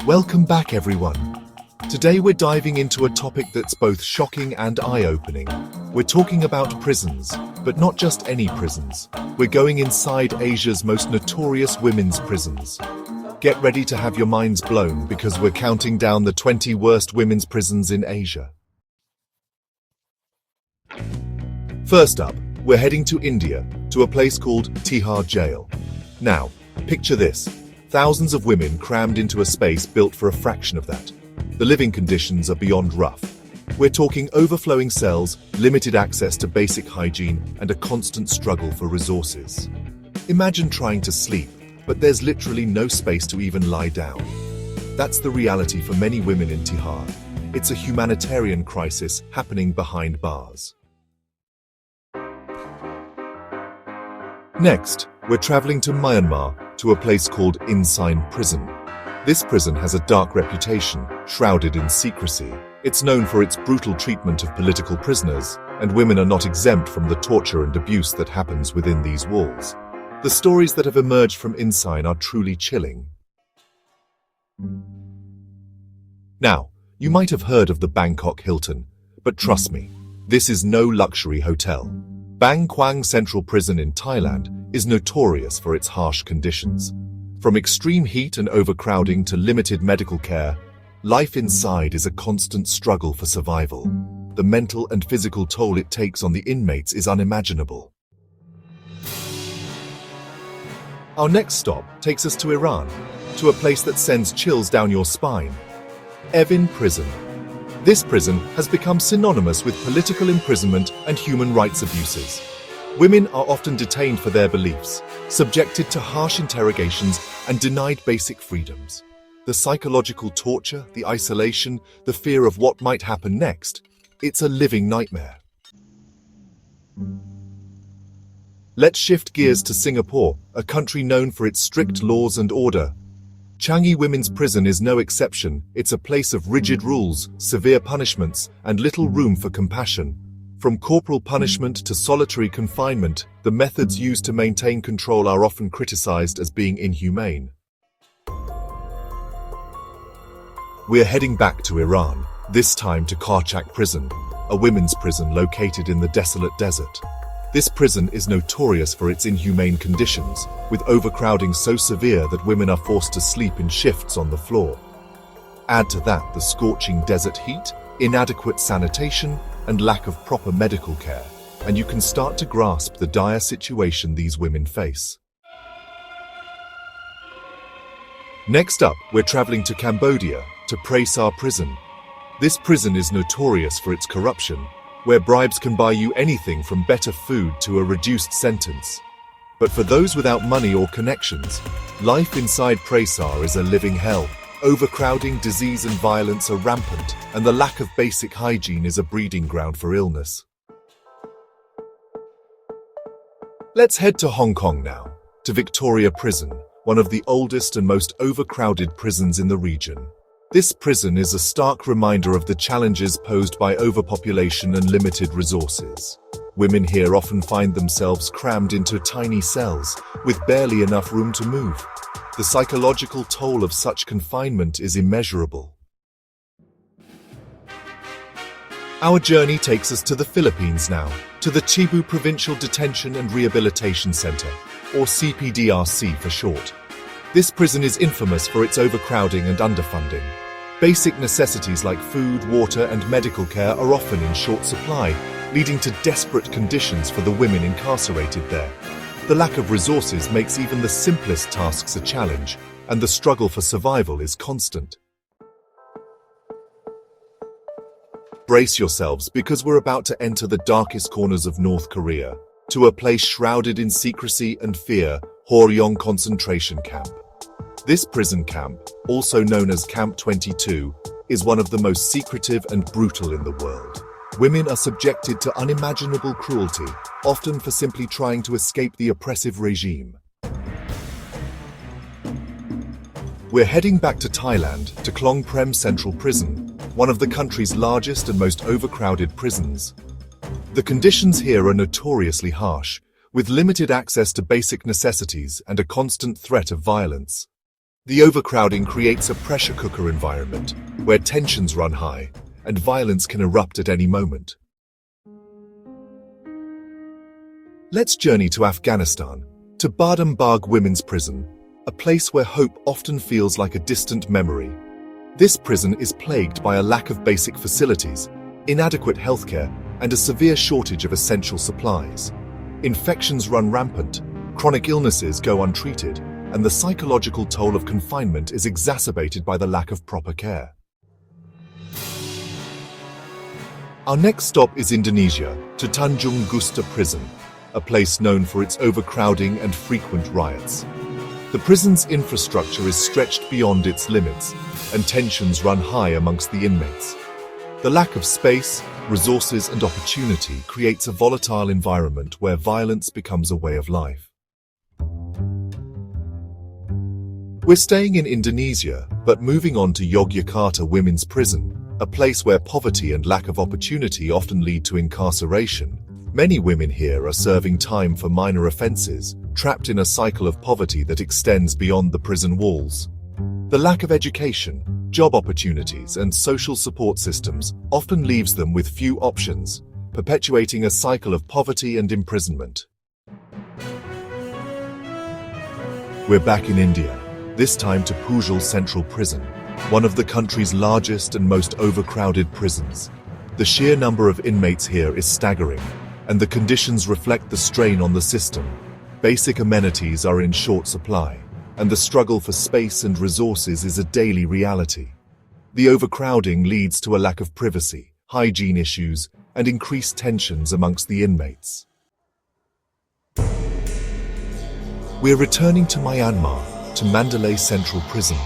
Welcome back, everyone. Today we're diving into a topic that's both shocking and eye-opening. We're talking about prisons, but not just any prisons. We're going inside Asia's most notorious women's prisons. Get ready to have your minds blown because we're counting down the 20 worst women's prisons in Asia. First up, we're heading to India, to a place called Tihar Jail. Now, picture this. Thousands of women crammed into a space built for a fraction of that. The living conditions are beyond rough. We're talking overflowing cells, limited access to basic hygiene, and a constant struggle for resources. Imagine trying to sleep, but there's literally no space to even lie down. That's the reality for many women in Tihar. It's a humanitarian crisis happening behind bars. Next, we're traveling to Myanmar, to a place called Insein Prison. This prison has a dark reputation, shrouded in secrecy. It's known for its brutal treatment of political prisoners, and women are not exempt from the torture and abuse that happens within these walls. The stories that have emerged from Insein are truly chilling. Now, you might have heard of the Bangkok Hilton, but trust me, this is no luxury hotel. Bang Kwang Central Prison in Thailand is notorious for its harsh conditions. From extreme heat and overcrowding to limited medical care, life inside is a constant struggle for survival. The mental and physical toll it takes on the inmates is unimaginable. Our next stop takes us to Iran, to a place that sends chills down your spine. Evin Prison. This prison has become synonymous with political imprisonment and human rights abuses. Women are often detained for their beliefs, subjected to harsh interrogations, and denied basic freedoms. The psychological torture, the isolation, the fear of what might happen next, it's a living nightmare. Let's shift gears to Singapore, a country known for its strict laws and order. Changi Women's Prison is no exception. It's a place of rigid rules, severe punishments, and little room for compassion. From corporal punishment to solitary confinement, the methods used to maintain control are often criticized as being inhumane. We're heading back to Iran, this time to Karchak Prison, a women's prison located in the desolate desert. This prison is notorious for its inhumane conditions, with overcrowding so severe that women are forced to sleep in shifts on the floor. Add to that the scorching desert heat, inadequate sanitation, and lack of proper medical care, and you can start to grasp the dire situation these women face. Next up, we're traveling to Cambodia, to Praesar Prison. This prison is notorious for its corruption, where bribes can buy you anything from better food to a reduced sentence. But for those without money or connections, life inside Praesar is a living hell. Overcrowding, disease and violence are rampant, and the lack of basic hygiene is a breeding ground for illness. Let's head to Hong Kong now, to Victoria Prison, one of the oldest and most overcrowded prisons in the region. This prison is a stark reminder of the challenges posed by overpopulation and limited resources. Women here often find themselves crammed into tiny cells, with barely enough room to move. The psychological toll of such confinement is immeasurable. Our journey takes us to the Philippines now, to the Cebu Provincial Detention and Rehabilitation Center, or CPDRC for short. This prison is infamous for its overcrowding and underfunding. Basic necessities like food, water, and medical care are often in short supply, leading to desperate conditions for the women incarcerated there. The lack of resources makes even the simplest tasks a challenge, and the struggle for survival is constant. Brace yourselves because we're about to enter the darkest corners of North Korea, to a place shrouded in secrecy and fear, Harrowing concentration camp. This prison camp, also known as Camp 22, is one of the most secretive and brutal in the world. Women are subjected to unimaginable cruelty, often for simply trying to escape the oppressive regime. We're heading back to Thailand, to Klong Prem Central Prison, one of the country's largest and most overcrowded prisons. The conditions here are notoriously harsh, with limited access to basic necessities and a constant threat of violence. The overcrowding creates a pressure cooker environment where tensions run high and violence can erupt at any moment. Let's journey to Afghanistan, to Badam Bagh Women's Prison, a place where hope often feels like a distant memory. This prison is plagued by a lack of basic facilities, inadequate healthcare, and a severe shortage of essential supplies. Infections run rampant, chronic illnesses go untreated, and the psychological toll of confinement is exacerbated by the lack of proper care. Our next stop is Indonesia, to Tanjung Gusta Prison, a place known for its overcrowding and frequent riots. The prison's infrastructure is stretched beyond its limits, and tensions run high amongst the inmates. The lack of space, resources, and opportunity creates a volatile environment where violence becomes a way of life. We're staying in Indonesia, but moving on to Yogyakarta Women's Prison, a place where poverty and lack of opportunity often lead to incarceration. Many women here are serving time for minor offenses, trapped in a cycle of poverty that extends beyond the prison walls. The lack of education, job opportunities, and social support systems often leaves them with few options, perpetuating a cycle of poverty and imprisonment. We're back in India, this time to Pujol Central Prison, one of the country's largest and most overcrowded prisons. The sheer number of inmates here is staggering, and the conditions reflect the strain on the system. Basic amenities are in short supply, and the struggle for space and resources is a daily reality. The overcrowding leads to a lack of privacy, hygiene issues, and increased tensions amongst the inmates. We're returning to Myanmar, to Mandalay Central Prison,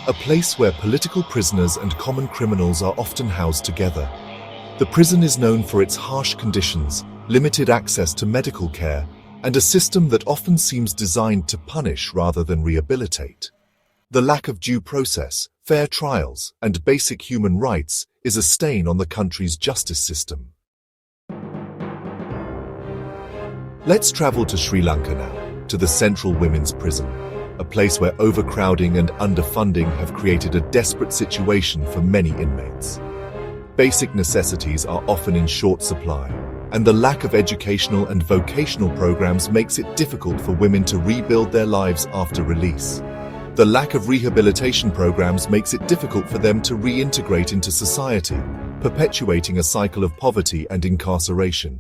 a place where political prisoners and common criminals are often housed together. The prison is known for its harsh conditions, limited access to medical care, and a system that often seems designed to punish rather than rehabilitate. The lack of due process, fair trials, and basic human rights is a stain on the country's justice system. Let's travel to Sri Lanka now, to the Central Women's Prison, a place where overcrowding and underfunding have created a desperate situation for many inmates. Basic necessities are often in short supply, and the lack of educational and vocational programs makes it difficult for women to rebuild their lives after release. The lack of rehabilitation programs makes it difficult for them to reintegrate into society, perpetuating a cycle of poverty and incarceration.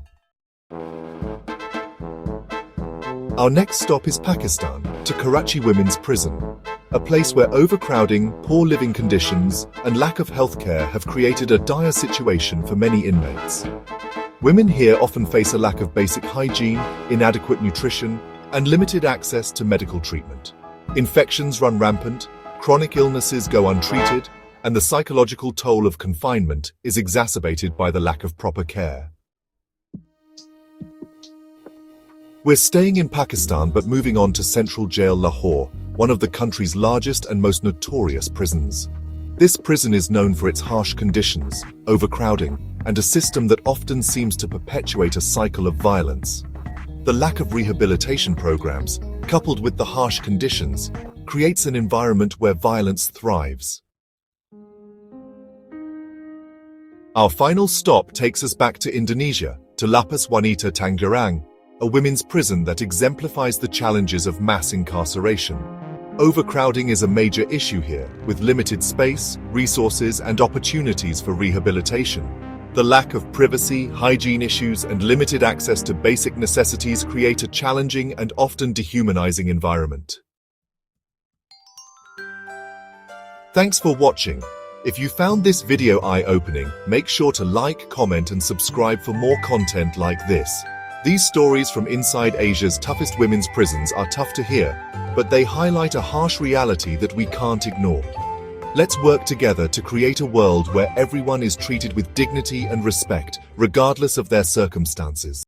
Our next stop is Pakistan, to Karachi Women's Prison, a place where overcrowding, poor living conditions, and lack of healthcare have created a dire situation for many inmates. Women here often face a lack of basic hygiene, inadequate nutrition, and limited access to medical treatment. Infections run rampant, chronic illnesses go untreated, and the psychological toll of confinement is exacerbated by the lack of proper care. We're staying in Pakistan but moving on to Central Jail Lahore, one of the country's largest and most notorious prisons. This prison is known for its harsh conditions, overcrowding, and a system that often seems to perpetuate a cycle of violence. The lack of rehabilitation programs, coupled with the harsh conditions, creates an environment where violence thrives. Our final stop takes us back to Indonesia, to Lapas Wanita Tangerang, a women's prison that exemplifies the challenges of mass incarceration. Overcrowding is a major issue here, with limited space, resources, and opportunities for rehabilitation. The lack of privacy, hygiene issues, and limited access to basic necessities create a challenging and often dehumanizing environment. Thanks for watching. If you found this video eye-opening, make sure to like, comment, and subscribe for more content like this. These stories from inside Asia's toughest women's prisons are tough to hear, but they highlight a harsh reality that we can't ignore. Let's work together to create a world where everyone is treated with dignity and respect, regardless of their circumstances.